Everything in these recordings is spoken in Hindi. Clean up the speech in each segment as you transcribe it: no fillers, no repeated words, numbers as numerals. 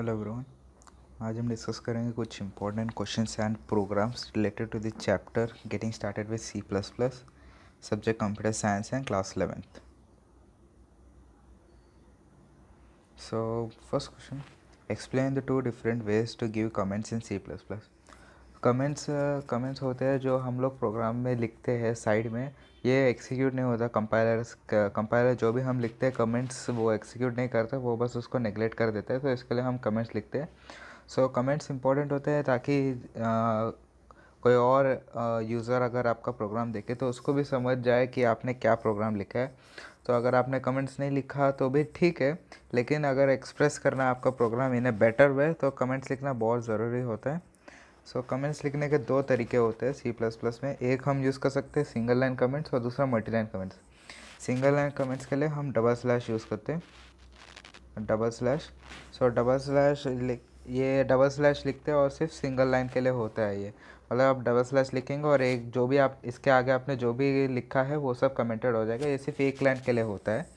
Hello everyone. आज हम डिस्कस करेंगे कुछ important questions and programs related to the chapter getting started with C plus plus, subject computer science and class 11th। So first question, explain the two different ways to give comments in C plus plus. Comments होते हैं जो हम लोग प्रोग्राम में लिखते हैं साइड में, ये एग्जीक्यूट नहीं होता। कंपाइलर जो भी हम लिखते हैं कमेंट्स वो एग्जीक्यूट नहीं करता, वो बस उसको नेगलेक्ट कर देता है। तो इसके लिए हम कमेंट्स लिखते हैं। सो कमेंट्स इंपॉर्टेंट होते हैं ताकि कोई और यूज़र अगर आपका प्रोग्राम देखे तो उसको भी समझ जाए कि आपने क्या प्रोग्राम लिखा है। तो अगर आपने कमेंट्स नहीं लिखा तो भी ठीक है, लेकिन अगर एक्सप्रेस करना है आपका programme in a better way तो कमेंट्स लिखना बहुत ज़रूरी होता है। सो कमेंट्स लिखने के दो तरीके होते हैं सी प्लस प्लस में। एक हम यूज़ कर सकते हैं सिंगल लाइन कमेंट्स और दूसरा multi line comments. Single line comments के लिए हम डबल स्लैश यूज़ करते हैं, डबल स्लैश। सो डबल स्लैश ये डबल स्लैश लिखते हैं और सिर्फ सिंगल लाइन के लिए होता है ये। मतलब आप डबल स्लैश लिखेंगे और एक जो भी आप इसके आगे आपने जो भी लिखा है वो सब कमेंटेड हो जाएगा। ये सिर्फ एक लाइन के लिए होता है।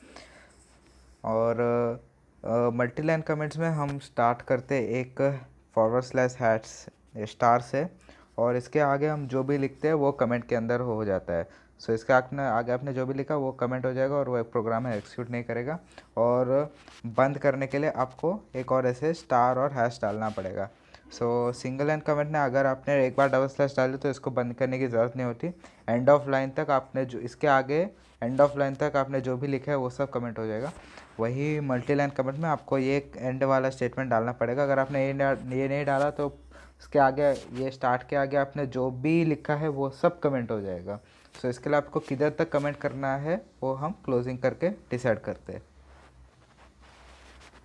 और मल्टी लाइन कमेंट्स में हम स्टार्ट करते हैं एक फॉरवर्ड स्लैश हैट्स स्टार से, और इसके आगे हम जो भी लिखते हैं वो कमेंट के अंदर हो जाता है। सो इसके आगे आपने जो भी लिखा वो कमेंट हो जाएगा और वो एक प्रोग्राम है एक्सिक्यूट नहीं करेगा। और बंद करने के लिए आपको एक और ऐसे स्टार और हैश डालना पड़ेगा। सो सिंगल लाइन कमेंट में अगर आपने एक बार डबल स्लैश डाली तो इसको बंद करने की ज़रूरत नहीं होती। एंड ऑफ लाइन तक आपने जो इसके आगे एंड ऑफ लाइन तक आपने जो भी लिखा है वो सब कमेंट हो जाएगा। वही मल्टी लाइन कमेंट में आपको ये एक एंड वाला स्टेटमेंट डालना पड़ेगा। अगर आपने ये नहीं डाला तो उसके आगे ये स्टार्ट के आगे आपने जो भी लिखा है वो सब कमेंट हो जाएगा। सो इसके लिए आपको किधर तक कमेंट करना है वो हम क्लोजिंग करके डिसाइड करते हैं।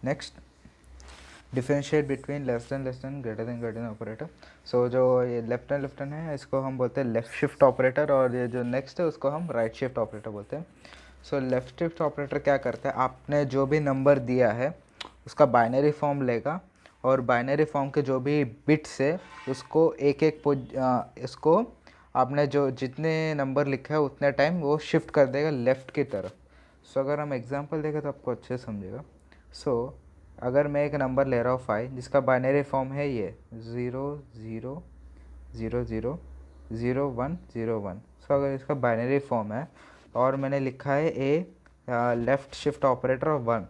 Next, differentiate between less than greater than operator. So जो ये लेफ्ट एंड है इसको हम बोलते हैं लेफ़्ट शिफ्ट ऑपरेटर, और ये जो नेक्स्ट है उसको हम राइट शिफ्ट ऑपरेटर बोलते हैं। सो लेफ़्ट शिफ्ट ऑपरेटर क्या करता है, आपने जो भी नंबर दिया है उसका बाइनरी फॉर्म लेगा और बाइनरी फॉर्म के जो भी बिट्स है उसको इसको आपने जो जितने नंबर लिखा है उतने टाइम वो शिफ्ट कर देगा लेफ़्ट की तरफ। सो अगर हम एग्जांपल देखें तो आपको अच्छे से समझेगा। सो अगर मैं एक नंबर ले रहा हूँ 5 जिसका बाइनरी फॉर्म है ये 0 0 0 0 0 1 0 1। सो अगर इसका बाइनरी फॉर्म है और मैंने लिखा है ए लेफ़्ट शिफ्ट ऑपरेटर ऑफ 1,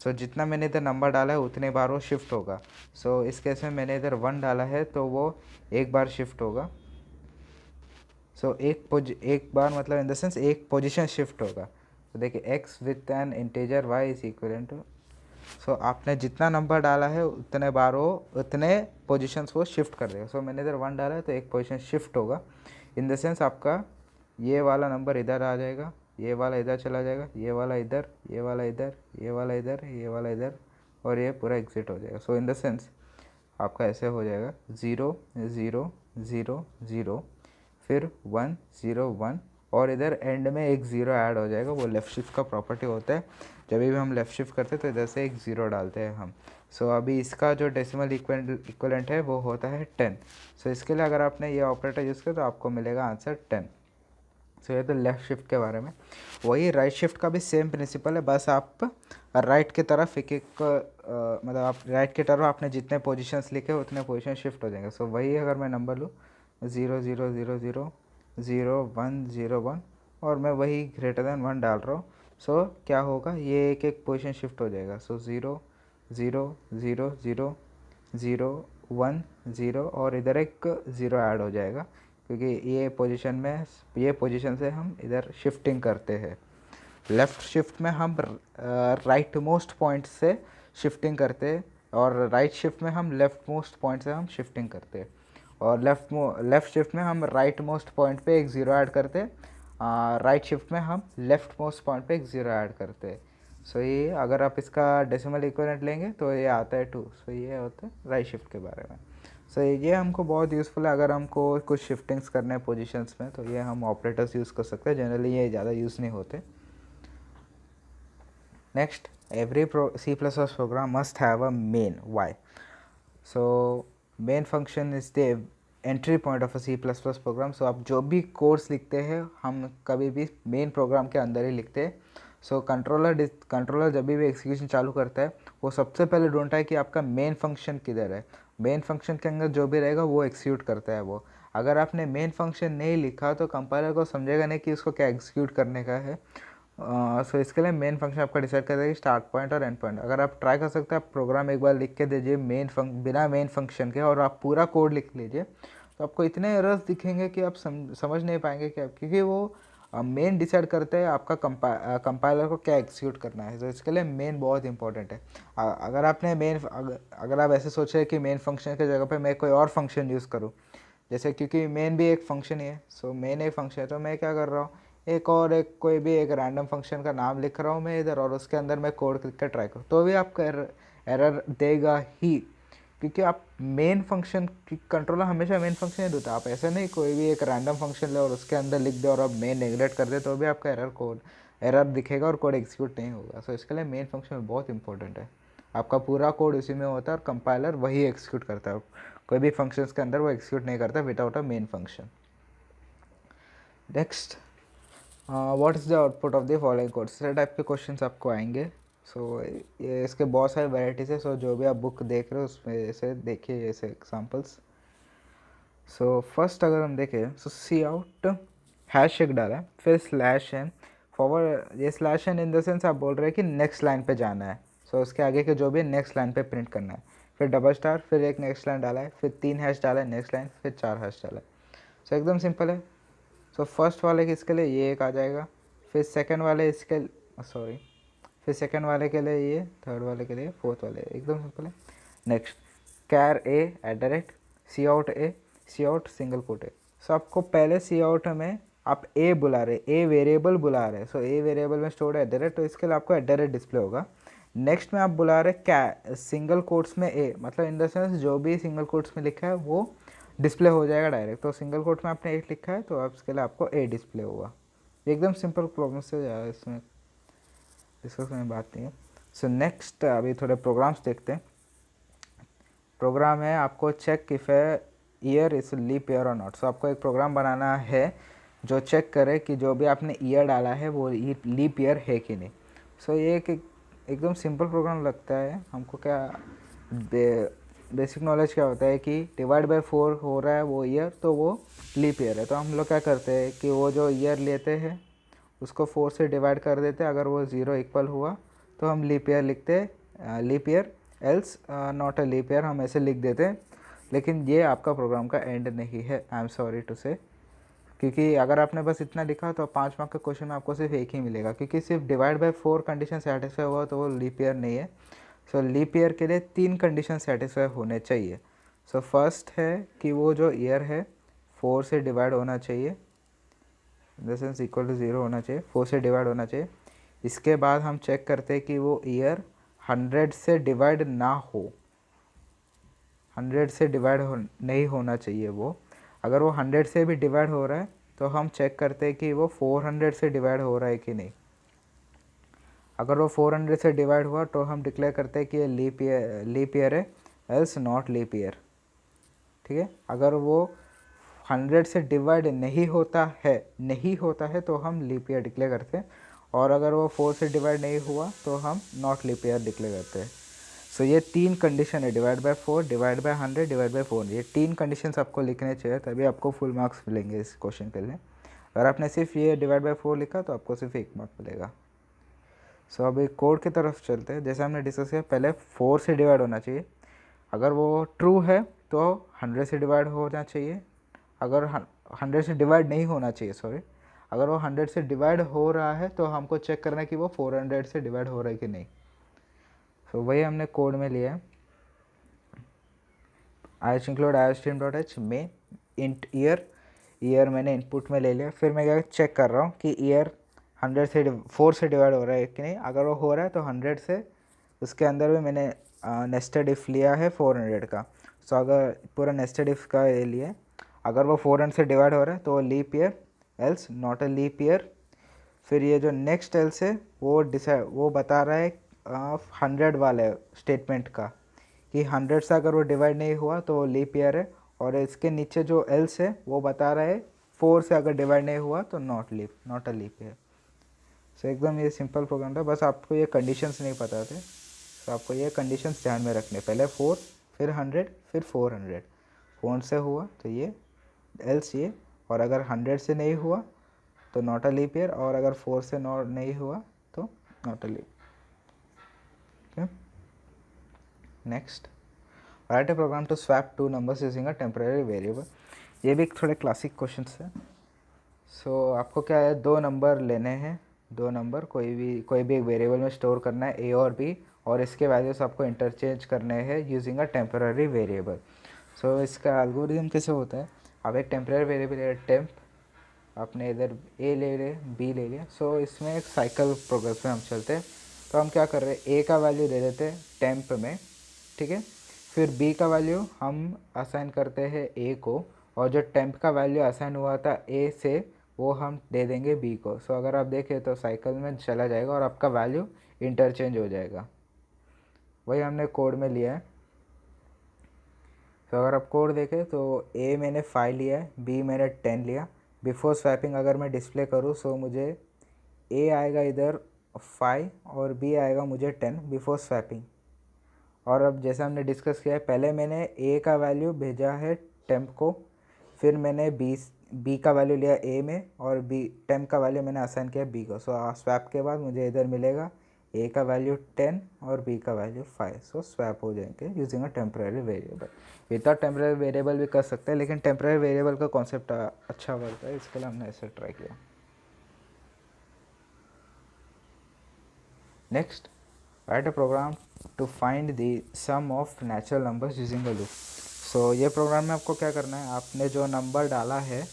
सो जितना मैंने इधर नंबर डाला है उतने बार वो शिफ्ट होगा। सो इस केस में मैंने इधर 1 डाला है तो वो एक बार शिफ्ट होगा। सो एक बार मतलब इन द सेंस एक पोजीशन शिफ्ट होगा। तो देखिए x with an integer y is equal to, so आपने जितना नंबर डाला है उतने बार वो उतने पोजीशंस वो शिफ्ट कर देगा। सो मैंने इधर 1 डाला है तो एक पोजीशन शिफ्ट होगा। इन द सेंस आपका ये वाला नंबर इधर आ जाएगा, ये वाला इधर चला जाएगा, ये वाला इधर, ये वाला इधर, ये वाला इधर, ये वाला इधर, और ये पूरा एग्जिट हो जाएगा। सो इन द सेंस आपका ऐसे हो जाएगा 0 0 0 0 फिर 1 0 1, और इधर एंड में एक ज़ीरो ऐड हो जाएगा। वो लेफ़्ट शिफ्ट का प्रॉपर्टी होता है, जब भी हम लेफ़्ट शिफ्ट करते हैं तो इधर से एक ज़ीरो डालते हैं हम। सो अभी इसका जो डेसिमल इक्वलेंट है वो होता है 10। सो इसके लिए अगर आपने ये ऑपरेटर यूज़ किया तो आपको मिलेगा आंसर 10। सो ये तो लेफ़्ट शिफ्ट के बारे में। वही राइट शिफ्ट का भी सेम प्रिंसिपल है, बस आप राइट की तरफ मतलब आप राइट की तरफ आपने जितने पोजीशंस लिखे उतने पोजीशन शिफ्ट हो जाएंगे। सो वही अगर मैं नंबर लूँ 0 0 0 0 0 1 0 1 और मैं वही ग्रेटर देन 1 डाल रहा हूँ, सो क्या होगा ये एक एक पोजीशन शिफ्ट हो जाएगा। सो 0 0 0 0 0 1 0 और इधर एक ज़ीरो ऐड हो जाएगा, क्योंकि ये पोजीशन से हम इधर शिफ्टिंग करते हैं। लेफ़्ट शिफ्ट में हम राइट मोस्ट पॉइंट से शिफ्टिंग करते हैं और राइट शिफ्ट में हम लेफ़्ट मोस्ट पॉइंट से हम शिफ्टिंग करते हैं। और लेफ़्ट शिफ्ट में हम राइट मोस्ट पॉइंट पे एक ज़ीरो ऐड करते हैं, राइट शिफ्ट में हम लेफ़्ट मोस्ट पॉइंट पे एक ज़ीरो ऐड करते हैं। सो ये अगर आप इसका डेसिमल इक्विवेलेंट लेंगे तो ये आता है 2। सो ये होता है राइट शिफ्ट के बारे में। सो ये हमको बहुत यूज़फुल है अगर हमको कुछ शिफ्टिंग्स करने हैं पोजीशंस में, तो ये हम ऑपरेटर्स यूज़ कर सकते हैं। जनरली ये ज़्यादा यूज़ नहीं होते। Next, every C++ program must have a main y. So main function is the entry point of a C++ program. So आप जो भी कोड्स लिखते हैं हम कभी भी मेन प्रोग्राम के अंदर ही लिखते हैं। सो कंट्रोलर जब भी एग्जीक्यूशन चालू करता है वो सबसे पहले ढूंढता है कि आपका मेन फंक्शन किधर है। मेन फंक्शन के अंदर जो भी रहेगा वो एग्जीक्यूट करता है वो। अगर आपने मेन फंक्शन नहीं लिखा तो कंपाइलर को समझेगा नहीं कि उसको क्या एग्जीक्यूट करने का है। सो इसके लिए मेन फंक्शन आपका डिसाइड करेगा कि स्टार्ट पॉइंट और एंड पॉइंट। अगर आप ट्राई कर सकते हैं, आप प्रोग्राम एक बार लिख के दीजिए बिना मेन फंक्शन के, और आप पूरा कोड लिख लीजिए, तो आपको इतने एरर्स दिखेंगे कि आप समझ नहीं पाएंगे कि आप, क्योंकि वो मेन डिसाइड करते हैं आपका कंपाइलर को क्या एग्जीक्यूट करना है। तो इसके लिए मेन बहुत इंपॉर्टेंट है। अगर आपने अगर आप ऐसे सोच रहे हैं कि मेन फंक्शन की जगह पे मैं कोई और फंक्शन यूज़ करूँ, जैसे क्योंकि मेन भी एक फंक्शन ही है, सो मेन एक फंक्शन है, तो मैं क्या कर रहा हूँ, एक कोई भी एक रैंडम फंक्शन का नाम लिख रहा हूँ मैं इधर, और उसके अंदर मैं कोड लिख कर ट्राई करूँ, तो भी आपका एरर देगा ही, क्योंकि आप मेन फंक्शन की कंट्रोलर हमेशा मेन फंक्शन ही देता है। आप ऐसे नहीं कोई भी एक रैंडम फंक्शन ले और उसके अंदर लिख दे और आप मेन नेगलेक्ट कर दे, तो भी आपका एरर दिखेगा और कोड एग्जीक्यूट नहीं होगा। सो इसके लिए मेन फंक्शन बहुत इंपॉर्टेंट है। आपका पूरा कोड उसी में होता है और कंपाइलर वही एग्जीक्यूट करता है, कोई भी फंक्शंस के अंदर वो एग्जीक्यूट नहीं करता without a main function. Next, what is the output of the following code, इस टाइप के क्वेश्चंस आपको आएंगे। सो ये इसके बहुत सारे वैराइटीज़ है। सो जो भी आप बुक देख रहे हो उसमें से देखिए ऐसे एग्जांपल्स। सो फर्स्ट अगर हम देखें, सो सी आउट हैश एक डाला है, फिर स्लैश एन फॉरवर्ड, ये slash n in the sense आप बोल रहे हैं कि नेक्स्ट लाइन पे जाना है। सो उसके आगे के जो भी नेक्स्ट लाइन पे प्रिंट करना है, फिर डबल स्टार, फिर एक नेक्स्ट लाइन डाला है, फिर 3 हैश डाला है नेक्स्ट लाइन, फिर 4 हैश डाला है। सो एकदम सिंपल है। सो फर्स्ट वाले के इसके लिए ये एक आ जाएगा, फिर सेकंड वाले इसके सॉरी फिर सेकंड वाले के लिए ये, थर्ड वाले के लिए, फोर्थ वाले, एकदम सिंपल है। Next, char a @ cout a, cout single quote a. So आपको पहले सी आउट में आप ए बुला रहे, ए वेरिएबल बुला रहे, सो ए वेरिएबल में स्टोर्ड @ तो इसके लिए आपको @ डिस्प्ले होगा। नेक्स्ट में आप बुला रहे सिंगल कोट्स में ए, मतलब इन द सेंस जो भी सिंगल कोट्स में लिखा है वो डिस्प्ले हो जाएगा डायरेक्ट। तो सिंगल कोट में आपने 8 लिखा है तो आप इसके लिए आपको ए डिस्प्ले होगा। एकदम सिंपल प्रॉब्लम से, इसमें डिस्कस में बात नहीं है। सो नेक्स्ट, अभी थोड़े प्रोग्राम्स देखते हैं। प्रोग्राम है आपको check if year is leap year और नॉट। सो आपको एक प्रोग्राम बनाना है जो चेक करे कि जो भी आपने ईयर डाला है वो लीप ईयर है कि नहीं। सो ये एकदम सिंपल प्रोग्राम लगता है हमको। क्या बेसिक नॉलेज क्या होता है कि डिवाइड बाय 4 हो रहा है वो ईयर, तो वो लीप ईयर है। तो हम लोग क्या करते हैं कि वो जो ईयर लेते हैं उसको 4 से डिवाइड कर देते हैं, अगर वो 0 इक्वल हुआ तो हम लीप ईयर लिखते हैं, leap year, else not a leap year, हम ऐसे लिख देते हैं। लेकिन ये आपका प्रोग्राम का एंड नहीं है, आई एम सॉरी टू से, क्योंकि अगर आपने बस इतना लिखा तो 5 मार्क के क्वेश्चन में आपको सिर्फ एक ही मिलेगा, क्योंकि सिर्फ डिवाइड बाय 4 कंडीशन सेटिस्फाई हुआ तो वो लीप ईयर नहीं है। सो लीप ईयर के लिए 3 कंडीशन सेटिस्फाई होने चाहिए। सो फर्स्ट है कि वो जो ईयर है 4 से डिवाइड होना चाहिए, in the sense equal to 0 होना चाहिए, 4 से डिवाइड होना चाहिए। इसके बाद हम चेक करते हैं कि वो ईयर 100 से डिवाइड ना हो, 100 से डिवाइड नहीं होना चाहिए वो। अगर वो 100 से भी डिवाइड हो रहा है तो हम चेक करते हैं कि वो 400 से डिवाइड हो रहा है कि नहीं। अगर वो 400 से डिवाइड हुआ तो हम डिक्लेयर करते हैं कि ये लीप ईयर है, एल्स नॉट लीप ईयर। ठीक है, अगर वो 100 से डिवाइड नहीं होता है तो हम लीप ईयर डिक्लेयर करते हैं, और अगर वो 4 से डिवाइड नहीं हुआ तो हम नॉट लीप ईयर डिक्लेयर करते हैं। सो ये 3 कंडीशन है, divide by 4, divide by 100, divide by 4, ये 3 कंडीशंस आपको लिखने चाहिए, तभी आपको फुल मार्क्स मिलेंगे इस क्वेश्चन के लिए। अगर आपने सिर्फ ये डिवाइड बाय 4 लिखा तो आपको सिर्फ 1 मार्क मिलेगा। सो अभी कोड की तरफ चलते हैं। जैसे हमने डिस्कस किया, पहले 4 से डिवाइड होना चाहिए, अगर वो ट्रू है तो 100 से डिवाइड होना चाहिए, अगर 100 से डिवाइड नहीं होना चाहिए, सॉरी, अगर वो 100 से डिवाइड हो रहा है तो हमको चेक करना है कि वो 400 से डिवाइड हो रहा है कि नहीं। सो वही हमने कोड में लिया है, include iostream.h में इंट ईयर मैंने इनपुट में ले लिया। फिर मैं क्या चेक कर रहा हूँ कि ईयर 4 से डिवाइड हो रहा है कि नहीं। अगर वो हो रहा है तो 100 से, उसके अंदर भी मैंने नेस्टेड इफ़ लिया है 400 का। सो अगर पूरा नेस्टेड इफ़ का ये लिए, अगर वो 400 से डिवाइड हो रहा है तो वो leap year, else not a leap year. फिर ये जो नेक्स्ट एल्स है वो बता रहा है 100 वाले स्टेटमेंट का, कि 100 से अगर वो डिवाइड नहीं हुआ तो वो लीप ईयर है, और इसके नीचे जो एल्स है वो बता रहा है 4 से अगर डिवाइड नहीं हुआ तो नॉट अ लीप ईयर। सो एकदम ये सिंपल प्रोग्राम था, बस आपको ये कंडीशंस नहीं पता थे। सो आपको ये कंडीशंस ध्यान में रखने, पहले 4 फिर 100 फिर 400, 4 से हुआ तो ये एल्स ये, और अगर 100 से नहीं हुआ तो नॉट अ लीप ईयर, और अगर 4 से नहीं हुआ तो not a leap. Okay, next, write a program to swap two numbers using a temporary variable. ये भी थोड़े क्लासिक क्वेश्चन है। सो आपको क्या है, दो नंबर लेने हैं, दो नंबर कोई भी एक वेरिएबल में स्टोर करना है, ए और बी, और इसके वैल्यूज आपको इंटरचेंज करने हैं यूजिंग अ टेम्पररी वेरिएबल। सो इसका एल्गोरिथम कैसे होता है, आप एक टेम्पररी वेरिएबल टेम्प, आपने इधर ए ले लिया बी ले लिया। सो इसमें एक साइकिल प्रोग्रेस में हम चलते हैं। तो हम क्या कर रहे हैं, ए का वैल्यू दे देते हैं टेम्प में, ठीक है, फिर बी का वैल्यू हम असाइन करते हैं ए को, और जो टेम्प का वैल्यू असाइन हुआ था ए से वो हम दे देंगे बी को। सो अगर आप देखें तो साइकिल में चला जाएगा और आपका वैल्यू इंटरचेंज हो जाएगा। वही हमने कोड में लिया है। तो अगर आप कोड देखें तो ए मैंने 5 लिया है, बी मैंने 10 लिया। बिफोर स्वैपिंग अगर मैं डिस्प्ले करूँ सो मुझे ए आएगा इधर 5 और बी आएगा मुझे 10 बिफोर स्वैपिंग। और अब जैसे हमने डिस्कस किया है, पहले मैंने ए का वैल्यू भेजा है टेम्प को, फिर मैंने बी का वैल्यू लिया ए में, और बी टेम्प का वैल्यू मैंने असाइन किया बी को। सो स्वैप के बाद मुझे इधर मिलेगा ए का वैल्यू 10 और बी का वैल्यू 5। सो स्वैप हो जाएंगे using a temporary variable. Without temporary variable भी कर सकते हैं, लेकिन टेम्पररी वेरिएबल का कॉन्सेप्ट अच्छा बनता है, इसके लिए हमने ऐसे ट्राई किया। Next, write a program to find the sum of natural numbers using a loop. So ये प्रोग्राम में आपको क्या करना है, आपने जो नंबर डाला है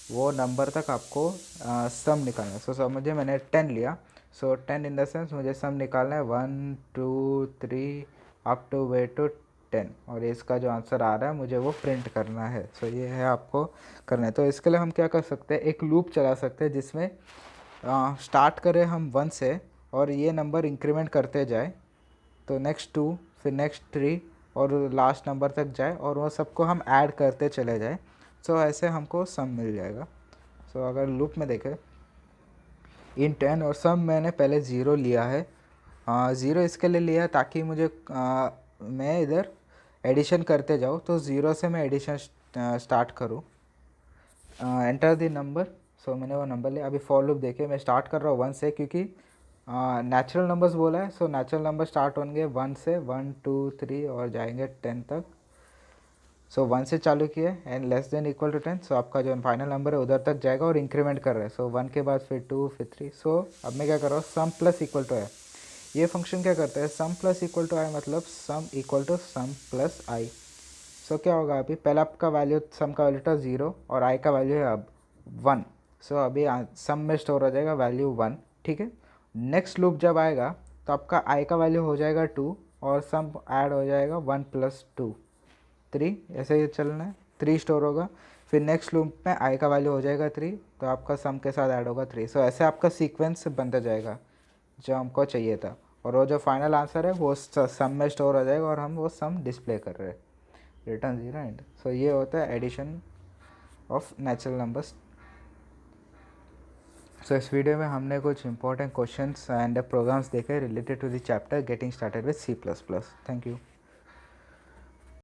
वो नंबर तक आपको सम निकालना है। सो मुझे मैंने 10 लिया, सो 10 इन द सेंस मुझे सम निकालना है 1 2 3 अप टू वे टू 10, और इसका जो आंसर आ रहा है मुझे वो प्रिंट करना है। सो ये है आपको करना है। तो इसके लिए हम क्या कर सकते हैं, एक लूप चला सकते हैं जिसमें स्टार्ट करें हम 1 से और ये नंबर इंक्रीमेंट करते जाए, तो नेक्स्ट 2 फिर नेक्स्ट 3 और लास्ट नंबर तक जाए, और वो सबको हम ऐड करते चले जाए। सो ऐसे हमको सम मिल जाएगा। सो अगर लूप में देखें इन 10, और सम मैंने पहले 0 लिया है। 0 इसके लिए लिया ताकि मुझे मैं इधर एडिशन करते जाऊँ, तो 0 से मैं एडिशन स्टार्ट करूँ। एंटर द नंबर, सो मैंने वो नंबर लिया। अभी फॉर लूप देखिए, मैं स्टार्ट कर रहा हूँ 1 से, क्योंकि नेचुरल नंबर्स बोला है। सो नेचुरल नंबर स्टार्ट होंगे 1 से, 1 2 3 और जाएंगे 10 तक। सो 1 से चालू किए and less than equal to 10, so आपका जो फाइनल नंबर है उधर तक जाएगा और इंक्रीमेंट कर रहा है। सो 1 के बाद फिर 2 फिर 3। सो अब मैं क्या कर रहा हूँ, sum plus equal to i. ये फंक्शन क्या करता है, sum plus equal to i मतलब sum equal to sum plus i. So क्या होगा, अभी पहला आपका वैल्यू सम का वैल्यू था 0 और आई का वैल्यू है अब 1। सो अभी सम में स्टोर हो जाएगा वैल्यू 1, ठीक है। नेक्स्ट लूप जब आएगा तो आपका आई का वैल्यू हो जाएगा 2 और सम ऐड हो जाएगा 1 प्लस 2 3, ऐसे ही चलना है। 3 स्टोर होगा, फिर नेक्स्ट लूप में आई का वैल्यू हो जाएगा 3, तो आपका सम के साथ ऐड होगा 3। सो ऐसे आपका सीक्वेंस बनता जाएगा जो हमको चाहिए था, और वो जो फाइनल आंसर है वो सम में स्टोर हो जाएगा और हम वो सम डिस्प्ले कर रहे हैं, रिटर्न 0 एंड। सो ये होता है addition of natural numbers. So इस वीडियो में हमने कुछ इंपॉर्टेंट क्वेश्चंस एंड प्रोग्राम्स देखे related to the chapter getting started with C++। Thank you.